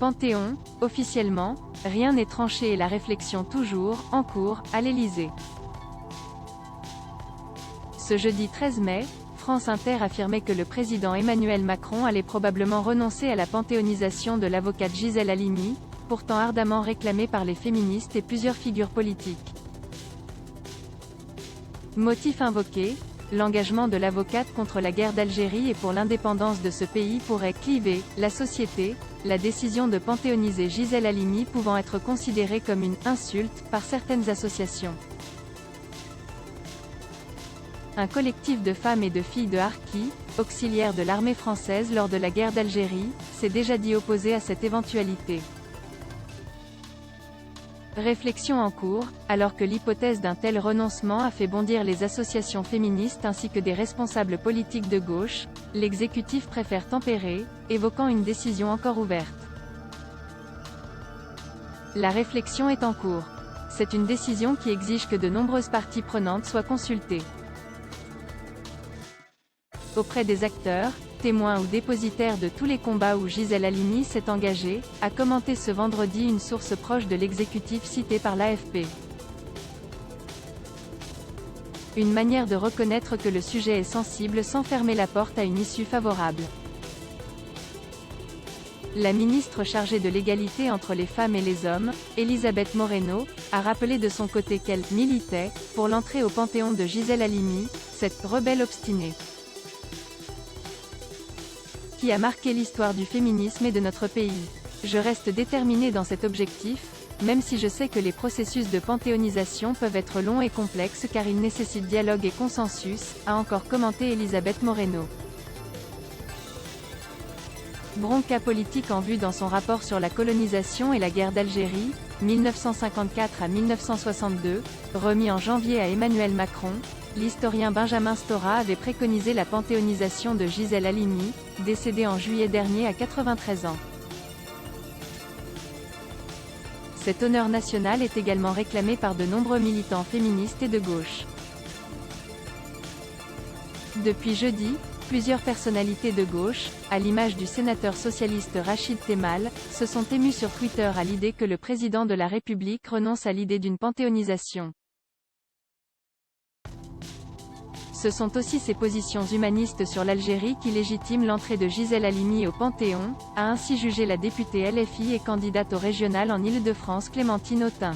Panthéon, officiellement, rien n'est tranché et la réflexion toujours en cours à l'Élysée. Ce jeudi 13 mai, France Inter affirmait que le président Emmanuel Macron allait probablement renoncer à la panthéonisation de l'avocate Gisèle Halimi, pourtant ardemment réclamée par les féministes et plusieurs figures politiques. Motif invoqué, l'engagement de l'avocate contre la guerre d'Algérie et pour l'indépendance de ce pays pourrait cliver la société, la décision de panthéoniser Gisèle Halimi pouvant être considérée comme une insulte par certaines associations. Un collectif de femmes et de filles de harkis, auxiliaires de l'armée française lors de la guerre d'Algérie, s'est déjà dit opposé à cette éventualité. Réflexion en cours, alors que l'hypothèse d'un tel renoncement a fait bondir les associations féministes ainsi que des responsables politiques de gauche, l'exécutif préfère tempérer, évoquant une décision encore ouverte. La réflexion est en cours. C'est une décision qui exige que de nombreuses parties prenantes soient consultées. Auprès des acteurs, témoins ou dépositaires de tous les combats où Gisèle Halimi s'est engagée, a commenté ce vendredi une source proche de l'exécutif citée par l'AFP. Une manière de reconnaître que le sujet est sensible sans fermer la porte à une issue favorable. La ministre chargée de l'égalité entre les femmes et les hommes, Elisabeth Moreno, a rappelé de son côté qu'elle militait pour l'entrée au Panthéon de Gisèle Halimi, cette rebelle obstinée qui a marqué l'histoire du féminisme et de notre pays. Je reste déterminée dans cet objectif, même si je sais que les processus de panthéonisation peuvent être longs et complexes car ils nécessitent dialogue et consensus, a encore commenté Elisabeth Moreno. Bronca politique en vue dans son rapport sur la colonisation et la guerre d'Algérie, 1954 à 1962, remis en janvier à Emmanuel Macron, l'historien Benjamin Stora avait préconisé la panthéonisation de Gisèle Halimi, décédée en juillet dernier à 93 ans. Cet honneur national est également réclamé par de nombreux militants féministes et de gauche. Depuis jeudi, plusieurs personnalités de gauche, à l'image du sénateur socialiste Rachid Temal, se sont émus sur Twitter à l'idée que le président de la République renonce à l'idée d'une panthéonisation. Ce sont aussi ses positions humanistes sur l'Algérie qui légitiment l'entrée de Gisèle Halimi au Panthéon, a ainsi jugé la députée LFI et candidate au régional en Île-de-France Clémentine Autain.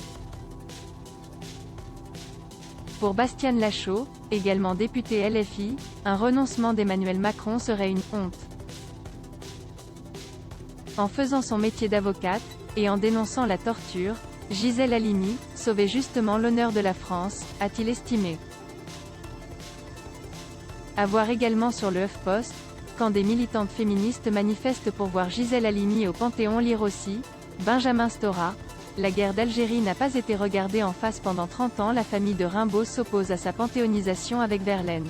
Pour Bastiane Lachaud, également députée LFI, un renoncement d'Emmanuel Macron serait une honte. En faisant son métier d'avocate, et en dénonçant la torture, Gisèle Halimi sauvait justement l'honneur de la France, a-t-il estimé. À voir également sur le HuffPost, quand des militantes féministes manifestent pour voir Gisèle Halimi au Panthéon, lire aussi, Benjamin Stora, la guerre d'Algérie n'a pas été regardée en face pendant 30 ans, la famille de Rimbaud s'oppose à sa panthéonisation avec Verlaine.